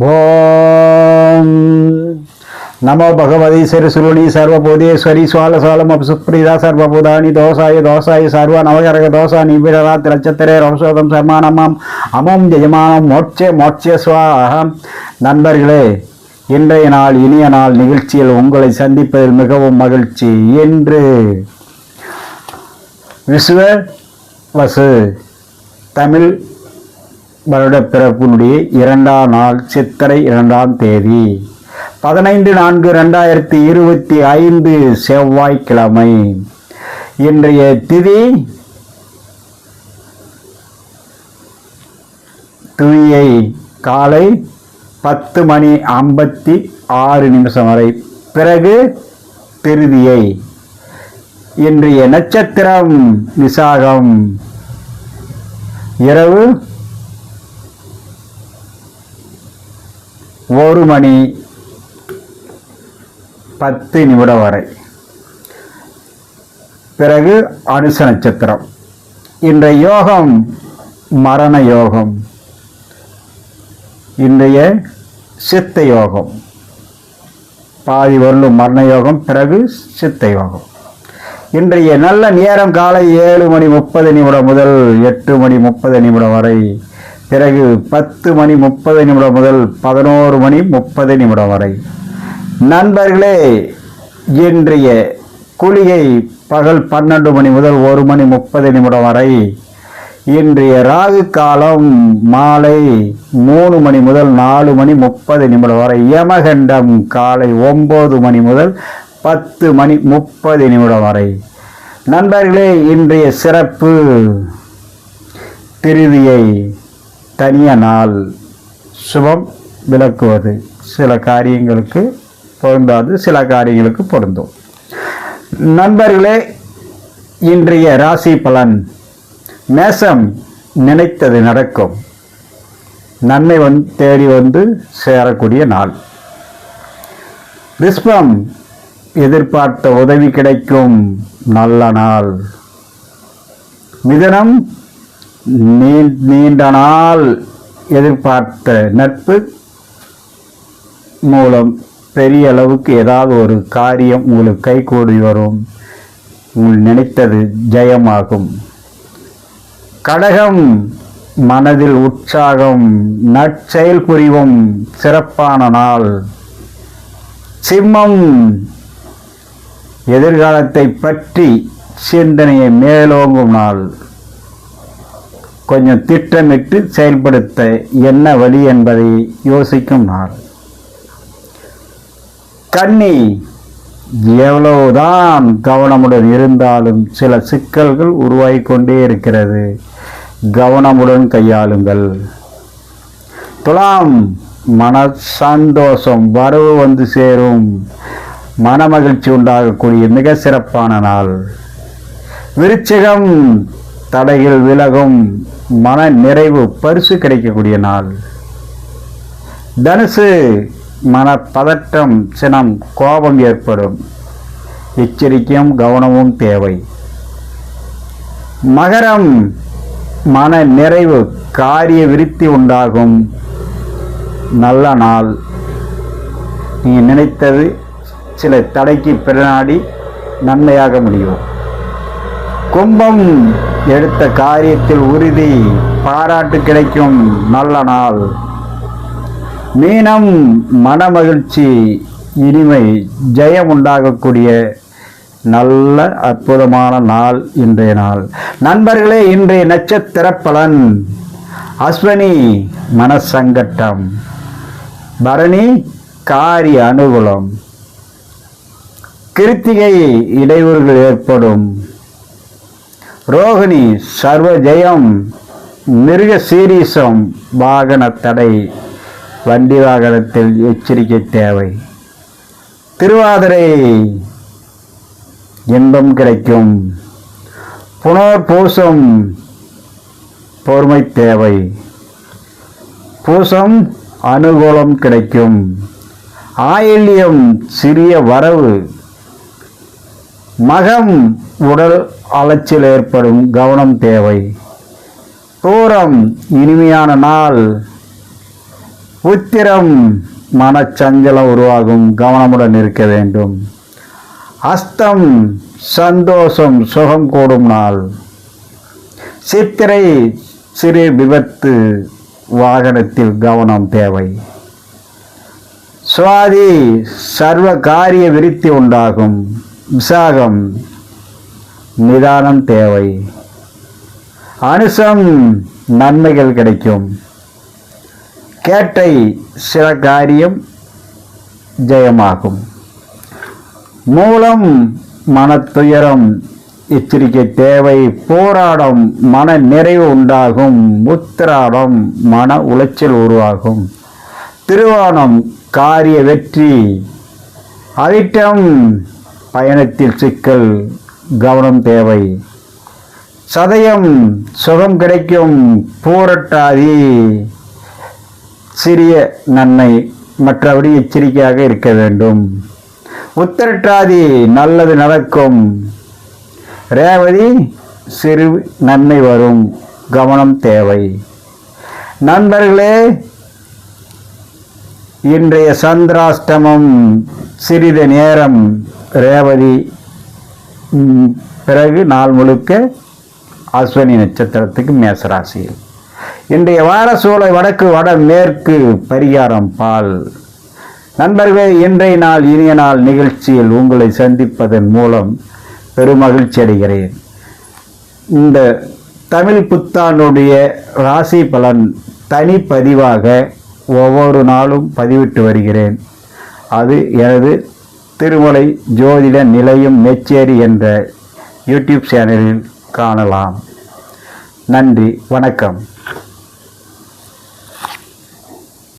ஓம் நமோ பகவதி சரசுருணி சர்வபூதேஸ்வரி சுவாலசாலம் அப்சுப்ரீதா சர்வபூதானி தோசாய தோசாய சர்வ நவகரக தோசா நிபிடரா திரச்சத்திரே ரம்சோதம் சர்மானமாம் அமம் ஜெயமானம் மோட்சே சுவாகம். நண்பர்களே, இன்றைய நாள் இனிய நாள் நிகழ்ச்சியில் உங்களை சந்திப்பதில் மிகவும் மகிழ்ச்சி. இன்று விசுவவசு தமிழ் வருட பிறப்பினுடைய 2ஆம் நாள் சித்திரை 2ஆம் தேதி 15/4/2025 செவ்வாய்க்கிழமை. இன்றைய திதி துவியை காலை 10:56 வரை, பிறகு திருதியை. இன்றைய நட்சத்திரம் விசாகம். இரவு 1:10 வரை, பிறகு அனுச நட்சத்திரம். இன்றைய யோகம் மரண யோகம். இன்றைய சித்த யோகம் பாதி வரலும் மரண யோகம், பிறகு சித்த யோகம். இன்றைய நல்ல நேரம் காலை 7:30 முதல் 8:30 வரை, பிறகு 10:30 முதல் 11:30 வரை. நண்பர்களே, இன்றைய குளிகை பகல் 12 முதல் 1:30 வரை. இன்றைய ராகு காலம் மாலை 3 முதல் 4:30 வரை. யமகண்டம் காலை 9 முதல் 10:30 வரை. நண்பர்களே, இன்றைய சிறப்பு திருதியை தனிய நாள். சுபம் விளக்குவது சில காரியங்களுக்கு பொருந்தாது, சில காரியங்களுக்கு பொருந்தும். நண்பர்களே, இன்றைய ராசி பலன். மேசம், நினைத்தது நடக்கும், நன்மை தேடி சேரக்கூடிய நாள். ரிஷபம், எதிர்பார்த்த உதவி கிடைக்கும், நல்ல நாள். மிதுனம், நீண்ட நாள் எதிர்பார்த்த நட்பு மூலம் பெரிய அளவுக்கு ஏதாவது ஒரு காரியம் உங்களுக்கு கைகூடி வரும், உங்கள் நினைத்தது ஜெயமாகும். கடகம், மனதில் உற்சாகம், நற்செயல் புரிவும், சிறப்பான நாள். சிம்மம், எதிர்காலத்தை பற்றி சிந்தனையை மேலோங்கும் நாள். கொஞ்சம் திட்டமிட்டு செயல்படுத்த என்ன வழி என்பதை யோசிக்கும் நாள். கன்னி, எவ்வளவுதான் கவனமுடன் இருந்தாலும் சில சிக்கல்கள் உருவாகி கொண்டே இருக்கிறது, கவனமுடன் கையாளுங்கள். துலாம், மன சந்தோஷம், வரவு சேரும், மனமகிழ்ச்சி உண்டாகக்கூடிய மிக சிறப்பான நாள். விருச்சிகம், தடைகள் விலகும், மன நிறைவு, பரிசு கிடைக்கக்கூடிய நாள். தனுசு, மன பதற்றம், சினம், கோபம் ஏற்படும், எச்சரிக்கையும் கவனமும் தேவை. மகரம், மன நிறைவு, காரிய விருத்தி உண்டாகும், நல்ல நாள். நீங்க நினைத்தது சில தடைக்கு பின்னாடி நன்மையாக முடியும். கும்பம், எடுத்த காரியத்தில் உறுதி, பாராட்டு கிடைக்கும், நல்ல நாள். மீனம், மனமகிழ்ச்சி, இனிமை, ஜெயம் உண்டாகக்கூடிய நல்ல அற்புதமான நாள் இன்றைய நாள். நண்பர்களே, இன்றைய நட்சத்திர பலன். அஸ்வினி, மனசங்கட்டம். பரணி, காரிய அனுகூலம். கிருத்திகை, இடையூறுகள் ஏற்படும். ரோகிணி, சர்வ ஜெயம். மிருக சீரிசம், வாகன தடை, வண்டி வாகனத்தில் எச்சரிக்கை தேவை. திருவாதிரை, இன்பம் கிடைக்கும். புனர்பூசம், பொறுமை தேவை. பூசம், அனுகூலம் கிடைக்கும். ஆயில்யம், சிறிய வரவு. மகம், உடல் அலைச்சல் ஏற்படும், கவனம் தேவை. பூரம், இனிமையான நாள். உத்திரம் மனச்சஞ்சலம் உருவாகும், கவனமுடன் இருக்க வேண்டும். அஸ்தம் சந்தோஷம் சுகம் கூடும் நாள். சித்திரை சிறு விபத்து, வாகனத்தில் கவனம் தேவை. சுவாதி சர்வ காரிய விருத்தி உண்டாகும். விசாகம் நிதானம் தேவை. அனுசம் நன்மைகள் கிடைக்கும். கேட்டை சில காரியம் ஜெயமாகும். மூலம் மனத்துயரம், எச்சரிக்கை தேவை. போராடம் மன நிறைவு உண்டாகும். உத்திராடம் மன உளைச்சல் உருவாகும். திருவோணம் காரிய வெற்றி. அவிட்டம் பயணத்தில் சிக்கல், கவனம் தேவை. சதயம் சுகம் கிடைக்கும். பூரட்டாதி சிறிய நன்மை, மற்றபடி எச்சரிக்கையாக இருக்க வேண்டும். உத்திரட்டாதி நல்லது நடக்கும். ரேவதி சிறு நன்மை வரும், கவனம் தேவை. நண்பர்களே, இன்றைய சந்திராஷ்டமம் சிறிது நேரம் ரேவதி, பிறகு நாள் முழுக்க அஸ்வினி நட்சத்திரத்துக்கு மேசராசியில். இன்றைய வார சூளை வடக்கு வடமேற்கு பரிகாரம் பால். நண்பர்களே, இன்றைய நாள் இனிய நாள் நிகழ்ச்சியில் உங்களை சந்திப்பதன் மூலம் பெருமகிழ்ச்சி அடைகிறேன். இந்த தமிழ் புத்தாண்டுடைய ராசி பலன் தனிப்பதிவாக ஒவ்வொரு நாளும் பதிவிட்டு வருகிறேன். அது எனது திருமலை ஜோதிட நிலையம் மெச்சேரி என்ற யூடியூப் சேனலில் காணலாம். நன்றி, வணக்கம்.